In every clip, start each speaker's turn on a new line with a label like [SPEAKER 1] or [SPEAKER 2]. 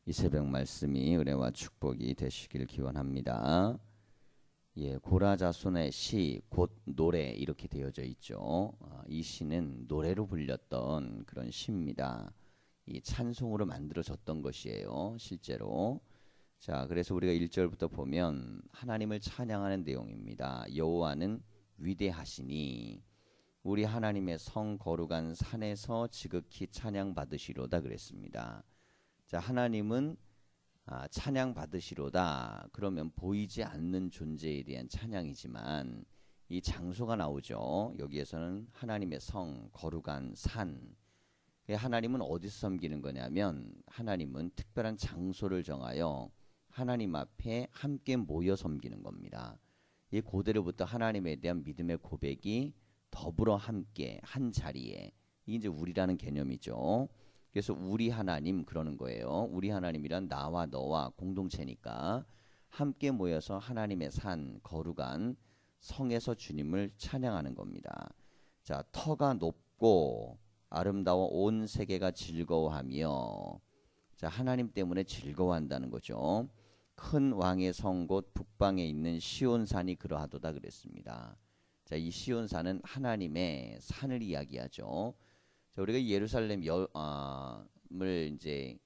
[SPEAKER 1] 이 새벽 말씀이 은혜와 축복이 되시길 기원합니다. 예, 고라자손의 시, 곧 노래 이렇게 되어져 있죠. 이 시는 노래로 불렸던 그런 시입니다. 이 찬송으로 만들어졌던 것이에요, 실제로. 자, 그래서 우리가 1절부터 보면 하나님을 찬양하는 내용입니다. 여호와는 위대하시니 우리 하나님의 성 거룩한 산에서 지극히 찬양받으시로다 그랬습니다. 자, 하나님은 찬양 받으시로다. 그러면 보이지 않는 존재에 대한 찬양이지만 이 장소가 나오죠. 여기에서는 하나님의 성, 거룩한 산. 하나님은 어디서 섬기는 거냐면 하나님은 특별한 장소를 정하여 하나님 앞에 함께 모여 섬기는 겁니다. 이 고대로부터 하나님에 대한 믿음의 고백이 더불어 함께 한 자리에, 이게 이제 우리라는 개념이죠. 그래서 우리 하나님 그러는 거예요. 우리 하나님이란 나와 너와 공동체니까 함께 모여서 하나님의 산 거룩한 성에서 주님을 찬양하는 겁니다. 자, 터가 높고 아름다워 온 세계가 즐거워하며, 자, 하나님 때문에 즐거워한다는 거죠. 큰 왕의 성 곧 북방에 있는 시온산이 그러하도다 그랬습니다. 자, 이 시온산은 하나님의 산을 이야기하죠. 자, 우리가 예루살렘을 이제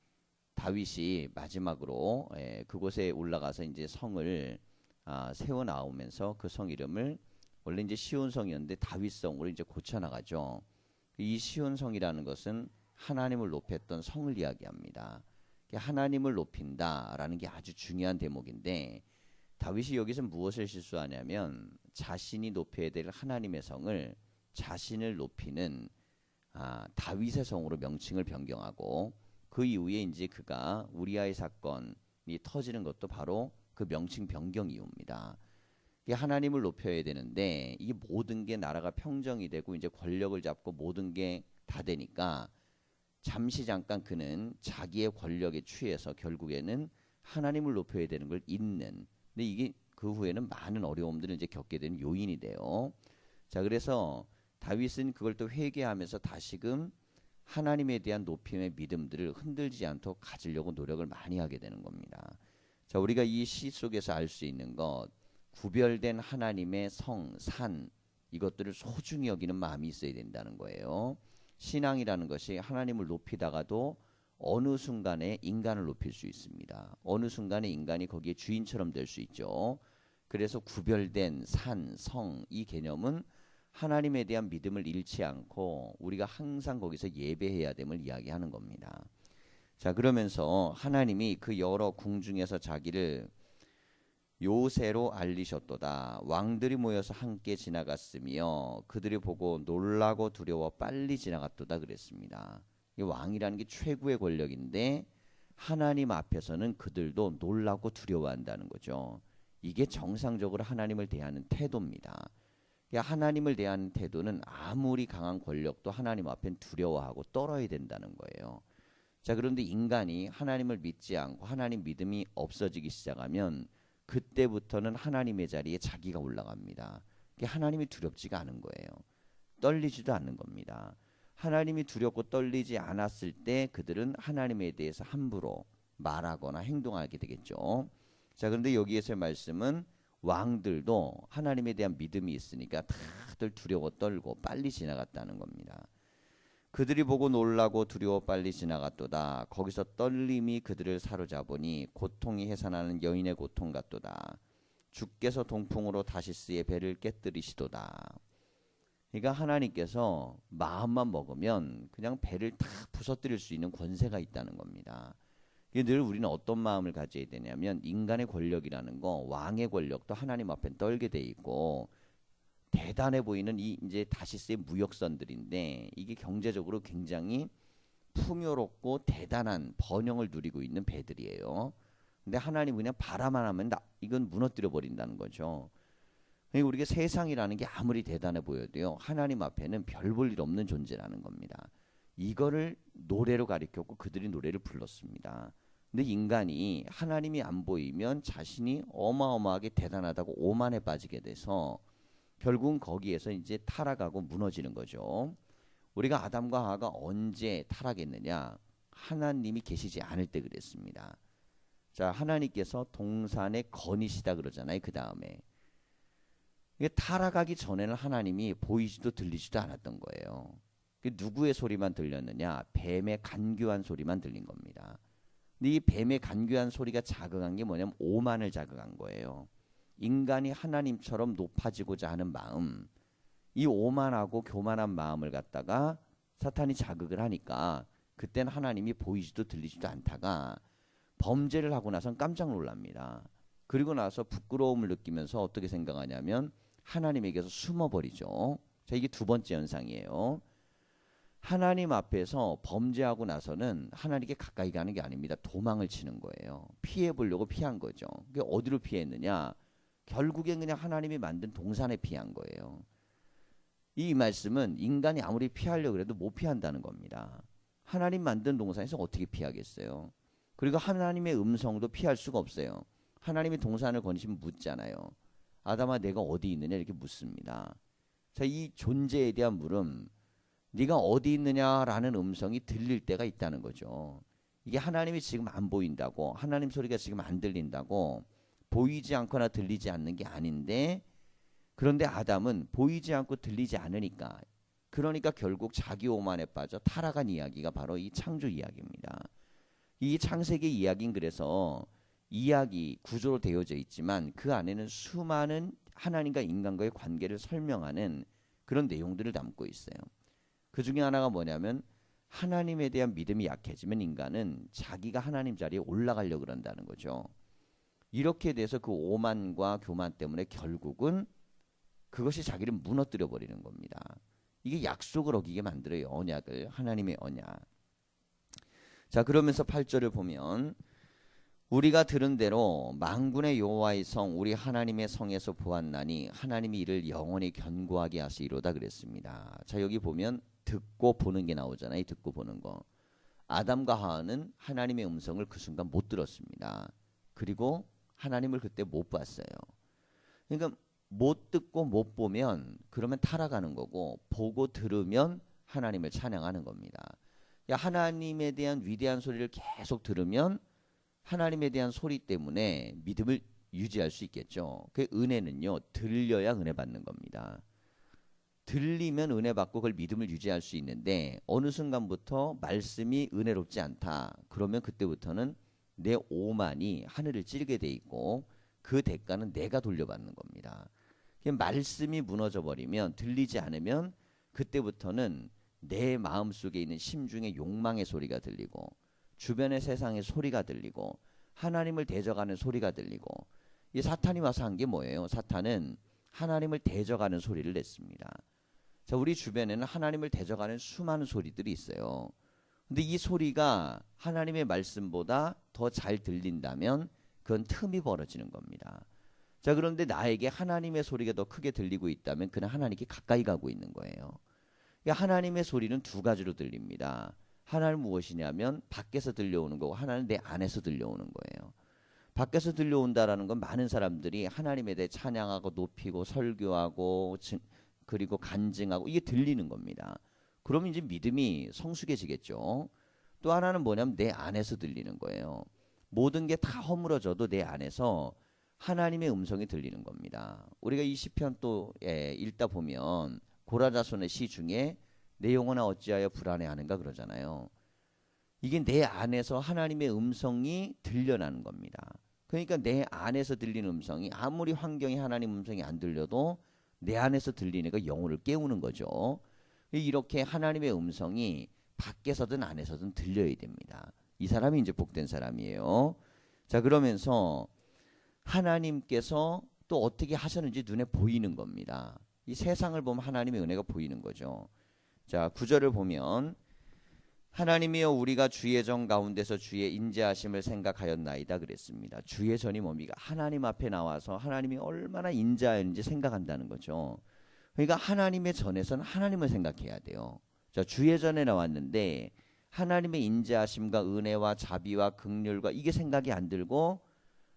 [SPEAKER 1] 다윗이 마지막으로 그곳에 올라가서 이제 성을 세워 나오면서 그 성 이름을 원래 이제 시온성이었는데 다윗성으로 이제 고쳐 나가죠. 이 시온성이라는 것은 하나님을 높였던 성을 이야기합니다. 하나님을 높인다라는 게 아주 중요한 대목인데 다윗이 여기서 무엇을 실수하냐면 자신이 높여야 될 하나님의 성을 자신을 높이는 다윗의 성으로 명칭을 변경하고, 그 이후에 이제 그가 우리아의 사건이 터지는 것도 바로 그 명칭 변경 이유입니다. 하나님을 높여야 되는데 이 모든 게 나라가 평정이 되고 이제 권력을 잡고 모든 게 다 되니까 잠시 잠깐 그는 자기의 권력에 취해서 결국에는 하나님을 높여야 되는 걸 잊는. 근데 이게 그 후에는 많은 어려움들을 이제 겪게 되는 요인이 돼요. 자, 그래서 다윗은 그걸 또 회개하면서 다시금 하나님에 대한 높임의 믿음들을 흔들지 않도록 가지려고 노력을 많이 하게 되는 겁니다. 자, 우리가 이 시 속에서 알 수 있는 것, 구별된 하나님의 성, 산, 이것들을 소중히 여기는 마음이 있어야 된다는 거예요. 신앙이라는 것이 하나님을 높이다가도 어느 순간에 인간을 높일 수 있습니다. 어느 순간에 인간이 거기에 주인처럼 될 수 있죠. 그래서 구별된 산, 성, 이 개념은 하나님에 대한 믿음을 잃지 않고 우리가 항상 거기서 예배해야 됨을 이야기하는 겁니다. 자, 그러면서 하나님이 그 여러 궁 중에서 자기를 요새로 알리셨도다. 왕들이 모여서 함께 지나갔으며 그들이 보고 놀라고 두려워 빨리 지나갔도다 그랬습니다. 이 왕이라는 게 최고의 권력인데 하나님 앞에서는 그들도 놀라고 두려워한다는 거죠. 이게 정상적으로 하나님을 대하는 태도입니다. 하나님을 대하는 태도는 아무리 강한 권력도 하나님 앞엔 두려워하고 떨어야 된다는 거예요. 자, 그런데 인간이 하나님을 믿지 않고 하나님 믿음이 없어지기 시작하면 그때부터는 하나님의 자리에 자기가 올라갑니다. 하나님이 두렵지가 않은 거예요. 떨리지도 않는 겁니다. 하나님이 두렵고 떨리지 않았을 때 그들은 하나님에 대해서 함부로 말하거나 행동하게 되겠죠. 자, 그런데 여기에서의 말씀은 왕들도 하나님에 대한 믿음이 있으니까 다들 두려워 떨고 빨리 지나갔다는 겁니다. 그들이 보고 놀라고 두려워 빨리 지나갔도다. 거기서 떨림이 그들을 사로잡으니 고통이 해산하는 여인의 고통 같도다. 주께서 동풍으로 다시스의 배를 깨뜨리시도다. 그러니까 하나님께서 마음만 먹으면 그냥 배를 다 부서뜨릴 수 있는 권세가 있다는 겁니다. 늘 우리는 어떤 마음을 가져야 되냐면 인간의 권력이라는 거, 왕의 권력도 하나님 앞엔 떨게 돼 있고 대단해 보이는 이 이제 다시스의 무역선들인데 이게 경제적으로 굉장히 풍요롭고 대단한 번영을 누리고 있는 배들이에요. 근데 하나님 그냥 바라만 하면 이건 무너뜨려 버린다는 거죠. 그러니까 우리가 세상이라는 게 아무리 대단해 보여도요, 하나님 앞에는 별 볼 일 없는 존재라는 겁니다. 이거를 노래로 가리켰고 그들이 노래를 불렀습니다. 근데 인간이 하나님이 안 보이면 자신이 어마어마하게 대단하다고 오만에 빠지게 돼서 결국은 거기에서 이제 타락하고 무너지는 거죠. 우리가 아담과 하와가 언제 타락했느냐? 하나님이 계시지 않을 때 그랬습니다. 자, 하나님께서 동산에 거니시다 그러잖아요. 그 다음에 이게 타락하기 전에는 하나님이 보이지도 들리지도 않았던 거예요. 누구의 소리만 들렸느냐? 뱀의 간교한 소리만 들린 겁니다. 근데 이 뱀의 간교한 소리가 자극한 게 뭐냐면 오만을 자극한 거예요. 인간이 하나님처럼 높아지고자 하는 마음, 이 오만하고 교만한 마음을 갖다가 사탄이 자극을 하니까 그때는 하나님이 보이지도 들리지도 않다가 범죄를 하고 나선 깜짝 놀랍니다. 그리고 나서 부끄러움을 느끼면서 어떻게 생각하냐면 하나님에게서 숨어버리죠. 자, 이게 두 번째 현상이에요. 하나님 앞에서 범죄하고 나서는 하나님께 가까이 가는 게 아닙니다. 도망을 치는 거예요. 피해 보려고 피한 거죠. 그게 어디로 피했느냐? 결국엔 그냥 하나님이 만든 동산에 피한 거예요. 이 말씀은 인간이 아무리 피하려고 해도 못 피한다는 겁니다. 하나님 만든 동산에서 어떻게 피하겠어요? 그리고 하나님의 음성도 피할 수가 없어요. 하나님이 동산을 거니시면 묻잖아요. 아담아 내가 어디 있느냐 이렇게 묻습니다. 자, 이 존재에 대한 물음, 네가 어디 있느냐라는 음성이 들릴 때가 있다는 거죠. 이게 하나님이 지금 안 보인다고, 하나님 소리가 지금 안 들린다고, 보이지 않거나 들리지 않는 게 아닌데, 그런데 아담은 보이지 않고 들리지 않으니까, 그러니까 결국 자기 오만에 빠져 타락한 이야기가 바로 이 창조 이야기입니다. 이 창세기 이야기는 그래서 이야기 구조로 되어져 있지만 그 안에는 수많은 하나님과 인간과의 관계를 설명하는 그런 내용들을 담고 있어요. 그 중에 하나가 뭐냐면 하나님에 대한 믿음이 약해지면 인간은 자기가 하나님 자리에 올라가려고 그런다는 거죠. 이렇게 돼서 그 오만과 교만 때문에 결국은 그것이 자기를 무너뜨려 버리는 겁니다. 이게 약속을 어기게 만들어요. 언약을, 하나님의 언약. 자, 그러면서 8절을 보면 우리가 들은 대로 만군의 여호와의 성 우리 하나님의 성에서 보았나니 하나님이 이를 영원히 견고하게 하시리로다 그랬습니다. 자, 여기 보면 듣고 보는 게 나오잖아요. 듣고 보는 거. 아담과 하와는 하나님의 음성을 그 순간 못 들었습니다. 그리고 하나님을 그때 못 봤어요. 그러니까 못 듣고 못 보면 그러면 타락하는 거고, 보고 들으면 하나님을 찬양하는 겁니다. 하나님에 대한 위대한 소리를 계속 들으면 하나님에 대한 소리 때문에 믿음을 유지할 수 있겠죠. 그 은혜는요, 들려야 은혜 받는 겁니다. 들리면 은혜 받고 그걸 믿음을 유지할 수 있는데 어느 순간부터 말씀이 은혜롭지 않다. 그러면 그때부터는 내 오만이 하늘을 찌르게 돼 있고 그 대가는 내가 돌려받는 겁니다. 말씀이 무너져 버리면, 들리지 않으면 그때부터는 내 마음속에 있는 심중의 욕망의 소리가 들리고 주변의 세상의 소리가 들리고 하나님을 대적하는 소리가 들리고, 이 사탄이 와서 한 게 뭐예요? 사탄은 하나님을 대적하는 소리를 냈습니다. 자, 우리 주변에는 하나님을 대적하는 수많은 소리들이 있어요. 근데 이 소리가 하나님의 말씀보다 더 잘 들린다면 그건 틈이 벌어지는 겁니다. 자, 그런데 나에게 하나님의 소리가 더 크게 들리고 있다면 그는 하나님께 가까이 가고 있는 거예요. 그러니까 하나님의 소리는 두 가지로 들립니다. 하나는 무엇이냐면 밖에서 들려오는 거고, 하나는 내 안에서 들려오는 거예요. 밖에서 들려온다라는 건 많은 사람들이 하나님에 대해 찬양하고 높이고 설교하고 그리고 간증하고 이게 들리는 겁니다. 그러면 이제 믿음이 성숙해지겠죠. 또 하나는 뭐냐면 내 안에서 들리는 거예요. 모든 게 다 허물어져도 내 안에서 하나님의 음성이 들리는 겁니다. 우리가 이 시편 또 읽다 보면 고라자손의 시 중에 내 영혼아 어찌하여 불안해하는가 그러잖아요. 이게 내 안에서 하나님의 음성이 들려나는 겁니다. 그러니까 내 안에서 들리는 음성이 아무리 환경이 하나님 음성이 안 들려도 내 안에서 들리니까 영혼을 깨우는 거죠. 이렇게 하나님의 음성이 밖에서든 안에서든 들려야 됩니다. 이 사람이 이제 복된 사람이에요. 자, 그러면서 하나님께서 또 어떻게 하셨는지 눈에 보이는 겁니다. 이 세상을 보면 하나님의 은혜가 보이는 거죠. 자, 9절을 보면 하나님이여 우리가 주의 전 가운데서 주의 인자하심을 생각하였나이다 그랬습니다. 주의 전이 뭡니까? 하나님 앞에 나와서 하나님이 얼마나 인자했는지 생각한다는 거죠. 그러니까 하나님의 전에서는 하나님을 생각해야 돼요. 자, 주의 전에 나왔는데 하나님의 인자하심과 은혜와 자비와 긍휼과 이게 생각이 안 들고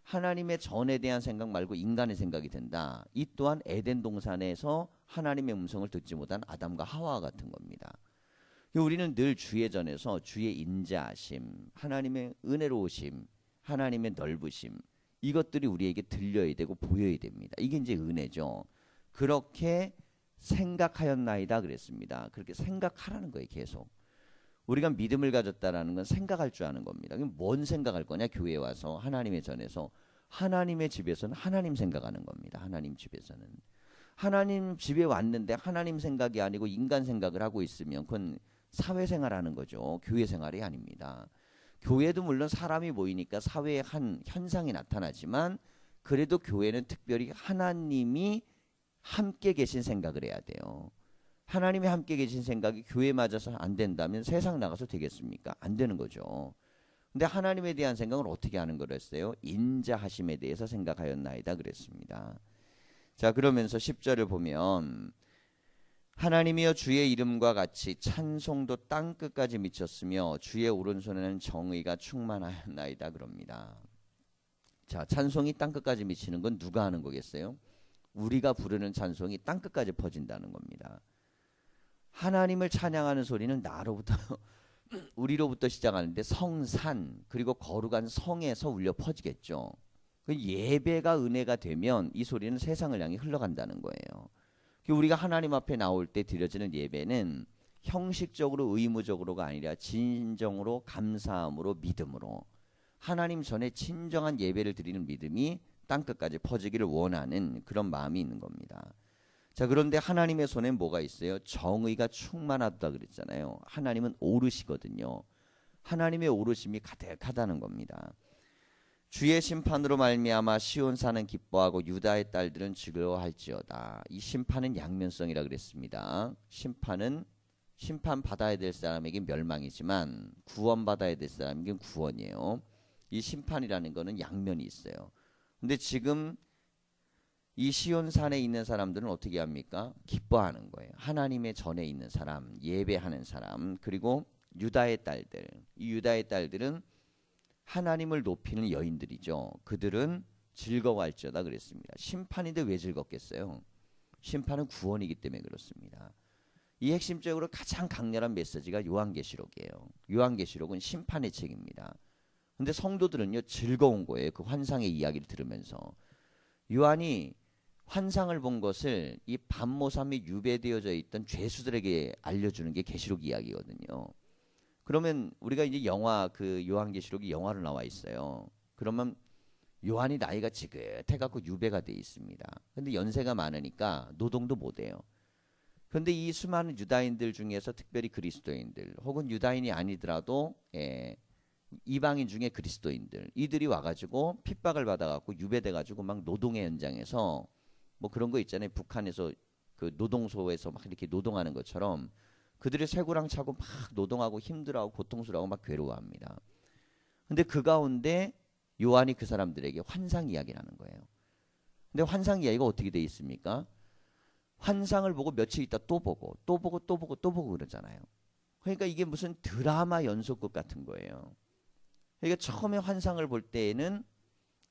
[SPEAKER 1] 하나님의 전에 대한 생각 말고 인간의 생각이 든다. 이 또한 에덴 동산에서 하나님의 음성을 듣지 못한 아담과 하와와 같은 겁니다. 우리는 늘 주의 전에서 주의 인자하심, 하나님의 은혜로우심, 하나님의 넓으심, 이것들이 우리에게 들려야 되고 보여야 됩니다. 이게 이제 은혜죠. 그렇게 생각하였나이다 그랬습니다. 그렇게 생각하라는 거예요. 계속. 우리가 믿음을 가졌다라는 건 생각할 줄 아는 겁니다. 그럼 뭔 생각할 거냐? 교회에 와서 하나님의 전에서, 하나님의 집에서는 하나님 생각하는 겁니다. 하나님 집에서는. 하나님 집에 왔는데 하나님 생각이 아니고 인간 생각을 하고 있으면 그건 사회생활하는 거죠. 교회 생활이 아닙니다. 교회도 물론 사람이 모이니까 사회의 한 현상이 나타나지만 그래도 교회는 특별히 하나님이 함께 계신 생각을 해야 돼요. 하나님이 함께 계신 생각이 교회에 맞아서 안 된다면 세상 나가서 되겠습니까? 안 되는 거죠. 근데 하나님에 대한 생각을 어떻게 하는 거랬어요? 인자하심에 대해서 생각하였나이다 그랬습니다. 자, 그러면서 10절을 보면 하나님이여 주의 이름과 같이 찬송도 땅끝까지 미쳤으며 주의 오른손에는 정의가 충만하였나이다 그럽니다. 자, 찬송이 땅끝까지 미치는 건 누가 하는 거겠어요? 우리가 부르는 찬송이 땅끝까지 퍼진다는 겁니다. 하나님을 찬양하는 소리는 나로부터 우리로부터 시작하는데 성산 그리고 거룩한 성에서 울려 퍼지겠죠. 예배가 은혜가 되면 이 소리는 세상을 향해 흘러간다는 거예요. 우리가 하나님 앞에 나올 때 드려지는 예배는 형식적으로 의무적으로가 아니라 진정으로 감사함으로 믿음으로 하나님 전에 진정한 예배를 드리는 믿음이 땅끝까지 퍼지기를 원하는 그런 마음이 있는 겁니다. 자, 그런데 하나님의 손에 뭐가 있어요? 정의가 충만하다 그랬잖아요. 하나님은 오르시거든요. 하나님의 오르심이 가득하다는 겁니다. 주의 심판으로 말미암아 시온산은 기뻐하고 유다의 딸들은 즐거워할지어다. 이 심판은 양면성이라 그랬습니다. 심판 받아야 될 사람에게 멸망이지만 구원 받아야 될 사람에게 구원이에요. 이 심판이라는 거는 양면이 있어요. 근데 지금 이 시온산에 있는 사람들은 어떻게 합니까? 기뻐하는 거예요. 하나님의 전에 있는 사람, 예배하는 사람, 그리고 유다의 딸들. 이 유다의 딸들은 하나님을 높이는 여인들이죠. 그들은 즐거워할지어다 그랬습니다. 심판인데 왜 즐겁겠어요? 심판은 구원이기 때문에 그렇습니다. 이 핵심적으로 가장 강렬한 메시지가 요한계시록이에요. 요한계시록은 심판의 책입니다. 근데 성도들은요 즐거운 거예요. 그 환상의 이야기를 들으면서. 요한이 환상을 본 것을 이 밤모삼이 유배되어져 있던 죄수들에게 알려주는 게 계시록 이야기거든요. 그러면 우리가 이제 영화 그 요한계시록이 영화로 나와 있어요. 그러면 요한이 나이가 지긋해갖고 유배가 돼 있습니다. 근데 연세가 많으니까 노동도 못해요. 그런데 이 수많은 유다인들 중에서 특별히 그리스도인들 혹은 유다인이 아니더라도 이방인 중에 그리스도인들 이들이 와가지고 핍박을 받아갖고 유배돼가지고 막 노동의 현장에서 뭐 그런 거 있잖아요. 북한에서 그 노동소에서 막 이렇게 노동하는 것처럼 그들이 쇠고랑 차고 막 노동하고 힘들어하고 고통스러워하고 막 괴로워합니다. 근데 그 가운데 요한이 그 사람들에게 환상 이야기를 하는 거예요. 근데 환상 이야기가 어떻게 돼 있습니까? 환상을 보고 며칠 있다 또 보고 또 보고 또 보고 또 보고 그러잖아요. 그러니까 이게 무슨 드라마 연속극 같은 거예요. 그러니까 처음에 환상을 볼 때에는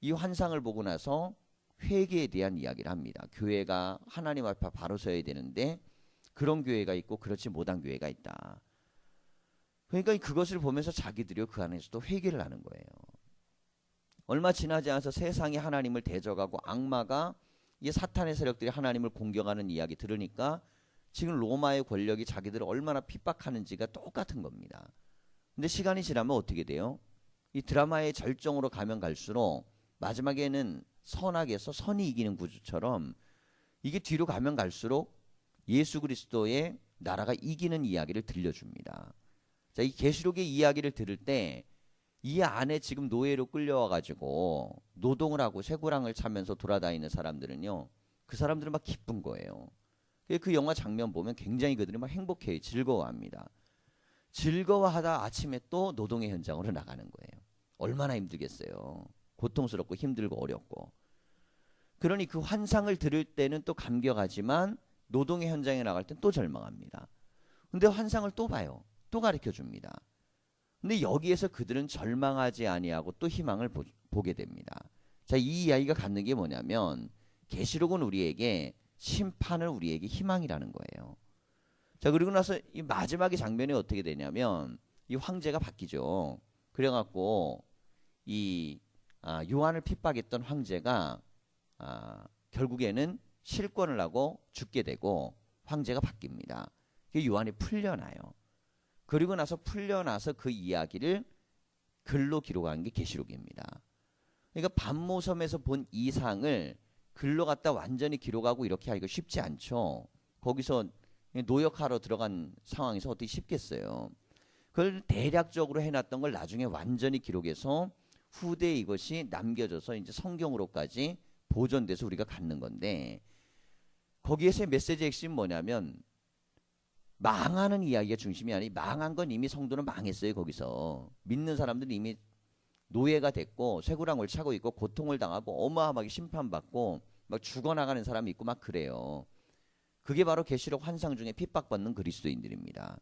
[SPEAKER 1] 이 환상을 보고 나서 회개에 대한 이야기를 합니다. 교회가 하나님 앞에 바로 서야 되는데 그런 교회가 있고 그렇지 못한 교회가 있다. 그러니까 그것을 보면서 자기들이 그 안에서도 회개를 하는 거예요. 얼마 지나지 않아서 세상이 하나님을 대적하고 악마가 이 사탄의 세력들이 하나님을 공격하는 이야기 들으니까 지금 로마의 권력이 자기들을 얼마나 핍박하는지가 똑같은 겁니다. 근데 시간이 지나면 어떻게 돼요? 이 드라마의 절정으로 가면 갈수록 마지막에는 선악에서 선이 이기는 구조처럼 이게 뒤로 가면 갈수록 예수 그리스도의 나라가 이기는 이야기를 들려줍니다. 자, 이 계시록의 이야기를 들을 때 이 안에 지금 노예로 끌려와가지고 노동을 하고 쇠고랑을 차면서 돌아다니는 사람들은요, 그 사람들은 막 기쁜 거예요. 그 영화 장면 보면 굉장히 그들이 막 행복해요. 즐거워합니다. 즐거워하다 아침에 또 노동의 현장으로 나가는 거예요. 얼마나 힘들겠어요. 고통스럽고 힘들고 어렵고. 그러니 그 환상을 들을 때는 또 감격하지만 노동의 현장에 나갈 땐 또 절망합니다. 근데 환상을 또 봐요. 또 가르쳐 줍니다. 근데 여기에서 그들은 절망하지 아니하고 또 희망을 보게 됩니다. 자, 이 이야기가 갖는 게 뭐냐면 계시록은 우리에게 심판을 우리에게 희망이라는 거예요. 자, 그리고 나서 이 마지막의 장면이 어떻게 되냐면 이 황제가 바뀌죠. 그래갖고 이 요한을 핍박했던 황제가 결국에는 실권을 하고 죽게 되고 황제가 바뀝니다. 요한이 풀려나요. 그리고 나서 풀려나서 그 이야기를 글로 기록한 게 계시록입니다. 그러니까 반모섬에서 본 이상을 글로 갖다 완전히 기록하고 이렇게 하기가 쉽지 않죠. 거기서 노역하러 들어간 상황에서 어떻게 쉽겠어요. 그걸 대략적으로 해놨던 걸 나중에 완전히 기록해서 후대에 이것이 남겨져서 이제 성경으로까지 보존돼서 우리가 갖는 건데, 거기에서의 메시지 핵심은 뭐냐면 망하는 이야기가 중심이 아니, 망한 건 이미 성도는 망했어요. 거기서 믿는 사람들은 이미 노예가 됐고 쇠고랑을 차고 있고 고통을 당하고 어마어마하게 심판받고 막 죽어나가는 사람이 있고 막 그래요. 그게 바로 계시록 환상 중에 핍박받는 그리스도인들입니다.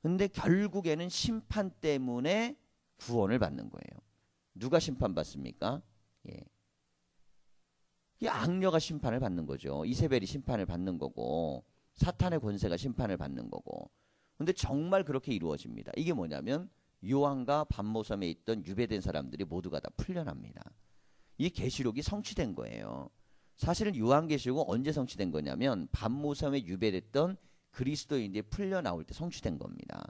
[SPEAKER 1] 근데 결국에는 심판 때문에 구원을 받는 거예요. 누가 심판받습니까? 예. 이 악녀가 심판을 받는 거죠. 이세벨이 심판을 받는 거고 사탄의 권세가 심판을 받는 거고. 근데 정말 그렇게 이루어집니다. 이게 뭐냐면 요한과 반모섬에 있던 유배된 사람들이 모두가 다 풀려납니다. 이 계시록이 성취된 거예요. 사실은 요한계시록은 언제 성취된 거냐면 반모섬에 유배됐던 그리스도인들이 풀려나올 때 성취된 겁니다.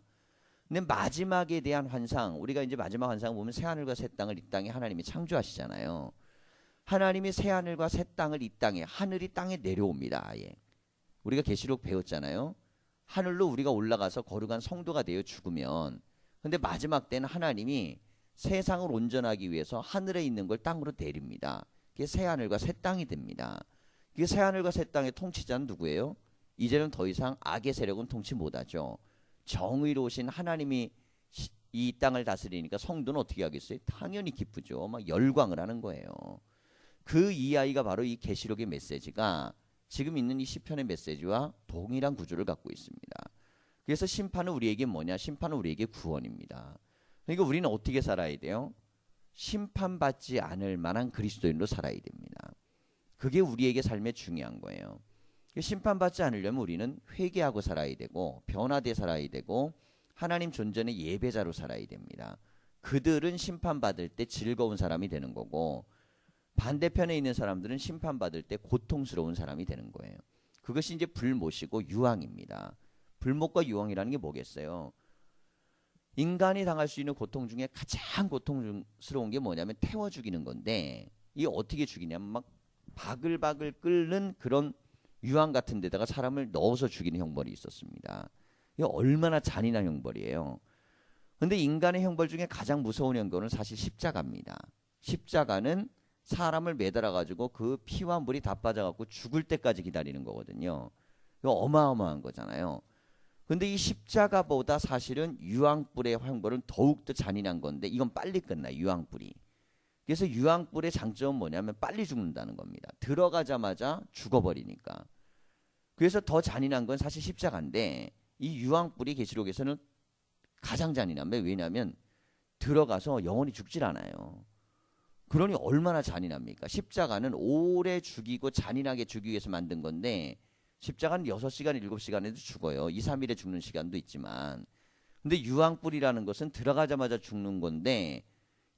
[SPEAKER 1] 근데 마지막에 대한 환상, 우리가 이제 마지막 환상을 보면 새하늘과 새 땅을 이 땅에 하나님이 창조하시잖아요. 하나님이 새하늘과 새 땅을 이 땅에, 하늘이 땅에 내려옵니다. 아예. 우리가 계시록 배웠잖아요. 하늘로 우리가 올라가서 거룩한 성도가 되어 죽으면, 근데 마지막 때는 하나님이 세상을 온전하기 위해서 하늘에 있는 걸 땅으로 내립니다. 그게 새하늘과 새 땅이 됩니다. 그게 새하늘과 새 땅의 통치자는 누구예요? 이제는 더 이상 악의 세력은 통치 못하죠. 정의로우신 하나님이 이 땅을 다스리니까 성도는 어떻게 하겠어요? 당연히 기쁘죠. 막 열광을 하는 거예요. 그 이야기가 바로 이 계시록의 메시지가 지금 있는 이 시편의 메시지와 동일한 구조를 갖고 있습니다. 그래서 심판은 우리에게 뭐냐? 심판은 우리에게 구원입니다. 그러니까 우리는 어떻게 살아야 돼요? 심판받지 않을 만한 그리스도인으로 살아야 됩니다. 그게 우리에게 삶에 중요한 거예요. 심판받지 않으려면 우리는 회개하고 살아야 되고 변화돼 살아야 되고 하나님 존전의 예배자로 살아야 됩니다. 그들은 심판받을 때 즐거운 사람이 되는 거고 반대편에 있는 사람들은 심판받을 때 고통스러운 사람이 되는 거예요. 그것이 이제 불못이고 유황입니다. 불못과 유황이라는 게 뭐겠어요? 인간이 당할 수 있는 고통 중에 가장 고통스러운 게 뭐냐면 태워 죽이는 건데, 이게 어떻게 죽이냐면 막 바글바글 끓는 그런 유황 같은 데다가 사람을 넣어서 죽이는 형벌이 있었습니다. 이게 얼마나 잔인한 형벌이에요. 근데 인간의 형벌 중에 가장 무서운 형벌은 사실 십자가입니다. 십자가는 사람을 매달아 가지고 그 피와 물이 다 빠져 갖고 죽을 때까지 기다리는 거거든요. 이거 어마어마한 거잖아요. 근데 이 십자가보다 사실은 유황불의 형벌은 더욱더 잔인한 건데 이건 빨리 끝나요. 유황불이. 그래서 유황불의 장점은 뭐냐면 빨리 죽는다는 겁니다. 들어가자마자 죽어버리니까. 그래서 더 잔인한 건 사실 십자가인데 이 유황불이 계시록에서는 가장 잔인합니다. 왜냐하면 들어가서 영원히 죽질 않아요. 그러니 얼마나 잔인합니까? 십자가는 오래 죽이고 잔인하게 죽이기 위해서 만든 건데 십자가는 6시간, 7시간에도 죽어요. 2, 3일에 죽는 시간도 있지만. 근데 유황불이라는 것은 들어가자마자 죽는 건데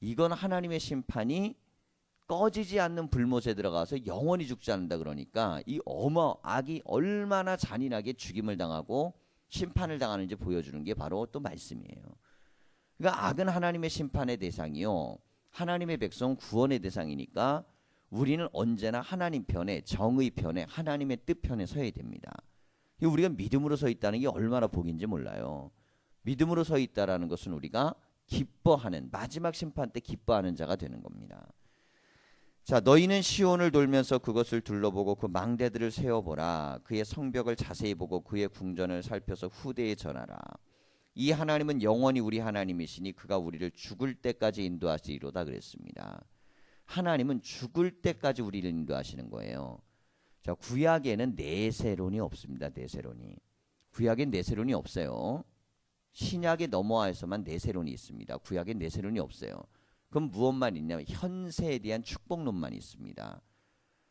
[SPEAKER 1] 이건 하나님의 심판이 꺼지지 않는 불못에 들어가서 영원히 죽지 않는다 그러니까 이 악이 얼마나 잔인하게 죽임을 당하고 심판을 당하는지 보여주는 게 바로 또 말씀이에요. 그러니까 악은 하나님의 심판의 대상이요. 하나님의 백성 구원의 대상이니까 우리는 언제나 하나님 편에, 정의 편에, 하나님의 뜻 편에 서야 됩니다. 우리가 믿음으로 서 있다는 게 얼마나 복인지 몰라요. 믿음으로 서 있다라는 것은 우리가 기뻐하는, 마지막 심판 때 기뻐하는 자가 되는 겁니다. 자, 너희는 시온을 돌면서 그것을 둘러보고 그 망대들을 세어보라. 그의 성벽을 자세히 보고 그의 궁전을 살펴서 후대에 전하라. 이 하나님은 영원히 우리 하나님이시니 그가 우리를 죽을 때까지 인도하시리로다 그랬습니다. 하나님은 죽을 때까지 우리를 인도하시는 거예요. 자, 구약에는 네세론이 없습니다. 네세론이. 구약엔 네세론이 없어요. 신약에 넘어와서만 네세론이 있습니다. 구약엔 네세론이 없어요. 그럼 무엇만 있냐면 현세에 대한 축복론만 있습니다.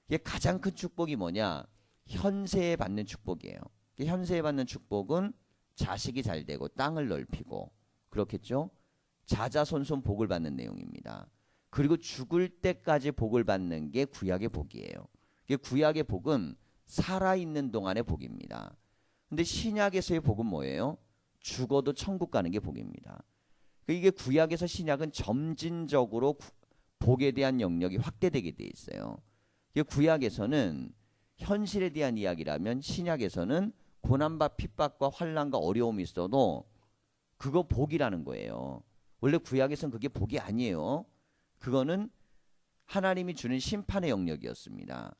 [SPEAKER 1] 이게 가장 큰 축복이 뭐냐? 현세에 받는 축복이에요. 현세에 받는 축복은 자식이 잘 되고 땅을 넓히고 그렇겠죠. 자자손손 복을 받는 내용입니다. 그리고 죽을 때까지 복을 받는 게 구약의 복이에요. 구약의 복은 살아있는 동안의 복입니다. 근데 신약에서의 복은 뭐예요? 죽어도 천국 가는 게 복입니다. 이게 구약에서 신약은 점진적으로 복에 대한 영역이 확대되게 돼 있어요. 구약에서는 현실에 대한 이야기라면 신약에서는 고난과 핍박과 환난과 어려움이 있어도 그거 복이라는 거예요. 원래 구약에서는 그게 복이 아니에요. 그거는 하나님이 주는 심판의 영역이었습니다.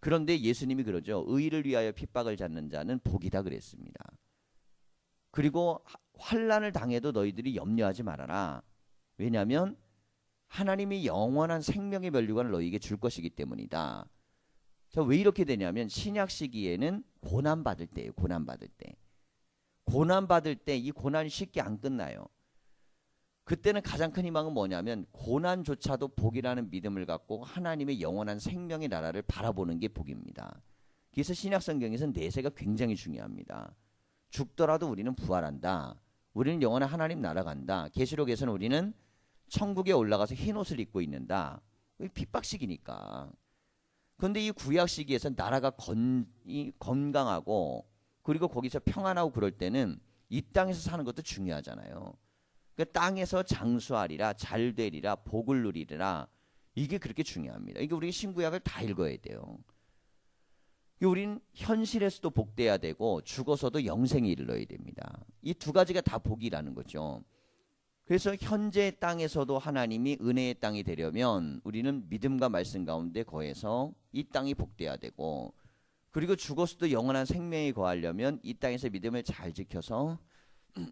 [SPEAKER 1] 그런데 예수님이 그러죠. 의를 위하여 핍박을 받는 자는 복이다 그랬습니다. 그리고 환난을 당해도 너희들이 염려하지 말아라. 왜냐하면 하나님이 영원한 생명의 면류관을 너희에게 줄 것이기 때문이다. 자, 왜 이렇게 되냐면 신약 시기에는 고난받을 때예요. 고난받을 때. 고난받을 때 이 고난이 쉽게 안 끝나요. 그때는 가장 큰 희망은 뭐냐면 고난조차도 복이라는 믿음을 갖고 하나님의 영원한 생명의 나라를 바라보는 게 복입니다. 그래서 신약 성경에서는 내세가 굉장히 중요합니다. 죽더라도 우리는 부활한다. 우리는 영원한 하나님 나라 간다. 계시록에서는 우리는 천국에 올라가서 흰 옷을 입고 있는다. 핍박식이니까. 그런데 이 구약 시기에서 나라가 건강하고 그리고 거기서 평안하고 그럴 때는 이 땅에서 사는 것도 중요하잖아요. 그러니까 땅에서 장수하리라, 잘 되리라, 복을 누리리라. 이게 그렇게 중요합니다. 이게 우리 신구약을 다 읽어야 돼요. 우린 현실에서도 복돼야 되고 죽어서도 영생에 이르러야 됩니다. 이 두 가지가 다 복이라는 거죠. 그래서 현재 땅에서도 하나님이 은혜의 땅이 되려면 우리는 믿음과 말씀 가운데 거해서 이 땅이 복돼야 되고 그리고 죽어서도 영원한 생명에 거하려면 이 땅에서 믿음을 잘 지켜서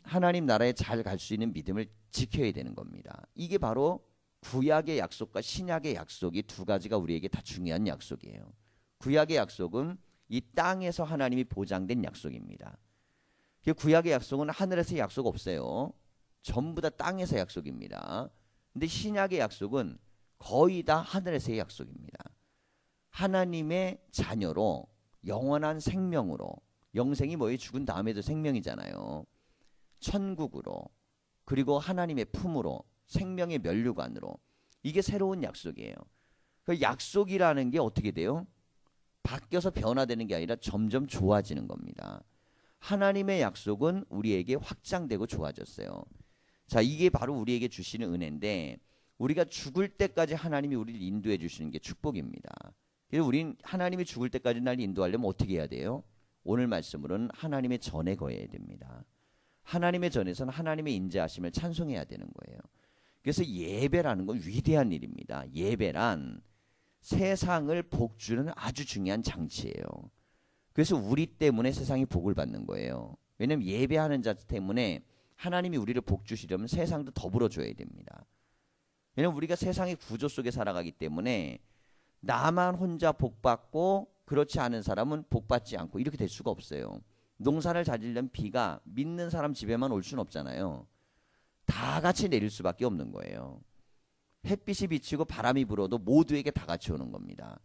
[SPEAKER 1] 하나님 나라에 잘 갈 수 있는 믿음을 지켜야 되는 겁니다. 이게 바로 구약의 약속과 신약의 약속이 두 가지가 우리에게 다 중요한 약속이에요. 구약의 약속은 이 땅에서 하나님이 보장된 약속입니다. 구약의 약속은 하늘에서 약속 없어요. 전부 다 땅에서 약속입니다. 근데 신약의 약속은 거의 다 하늘에서의 약속입니다. 하나님의 자녀로 영원한 생명으로 영생이 뭐예요? 죽은 다음에도 생명이잖아요. 천국으로 그리고 하나님의 품으로 생명의 면류관으로 이게 새로운 약속이에요. 그 약속이라는 게 어떻게 돼요? 바뀌어서 변화되는 게 아니라 점점 좋아지는 겁니다. 하나님의 약속은 우리에게 확장되고 좋아졌어요. 자, 이게 바로 우리에게 주시는 은혜인데 우리가 죽을 때까지 하나님이 우리를 인도해 주시는 게 축복입니다. 그래서 우린 하나님이 죽을 때까지 날 인도하려면 어떻게 해야 돼요? 오늘 말씀으로는 하나님의 전에 거해야 됩니다. 하나님의 전에서는 하나님의 인자하심을 찬송해야 되는 거예요. 그래서 예배라는 건 위대한 일입니다. 예배란 세상을 복주는 아주 중요한 장치예요. 그래서 우리 때문에 세상이 복을 받는 거예요. 왜냐하면 예배하는 자 때문에 하나님이 우리를 복주시려면 세상도 더불어 줘야 됩니다. 왜냐하면 우리가 세상의 구조 속에 살아가기 때문에 나만 혼자 복받고 그렇지 않은 사람은 복받지 않고 이렇게 될 수가 없어요. 농사를 자지려면 비가 믿는 사람 집에만 올 수는 없잖아요. 다 같이 내릴 수밖에 없는 거예요. 햇빛이 비치고 바람이 불어도 모두에게 다 같이 오는 겁니다.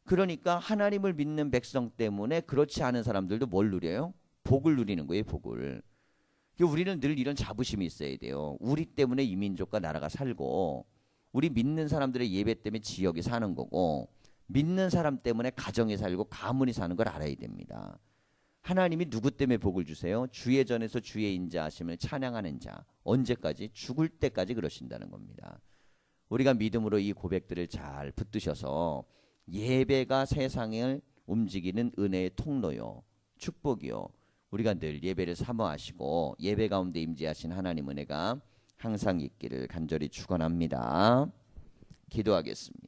[SPEAKER 1] 그러니까 하나님을 믿는 백성 때문에 그렇지 않은 사람들도 뭘 누려요? 복을 누리는 거예요. 복을. 우리는 늘 이런 자부심이 있어야 돼요. 우리 때문에 이 민족과 나라가 살고 우리 믿는 사람들의 예배 때문에 지역이 사는 거고 믿는 사람 때문에 가정이 살고 가문이 사는 걸 알아야 됩니다. 하나님이 누구 때문에 복을 주세요? 주의 전에서 주의 인자하심을 찬양하는 자. 언제까지? 죽을 때까지 그러신다는 겁니다. 우리가 믿음으로 이 고백들을 잘 붙드셔서 예배가 세상을 움직이는 은혜의 통로요. 축복이요. 우리가 늘 예배를 사모하시고 예배 가운데 임재하신 하나님 은혜가 항상 있기를 간절히 축원합니다. 기도하겠습니다.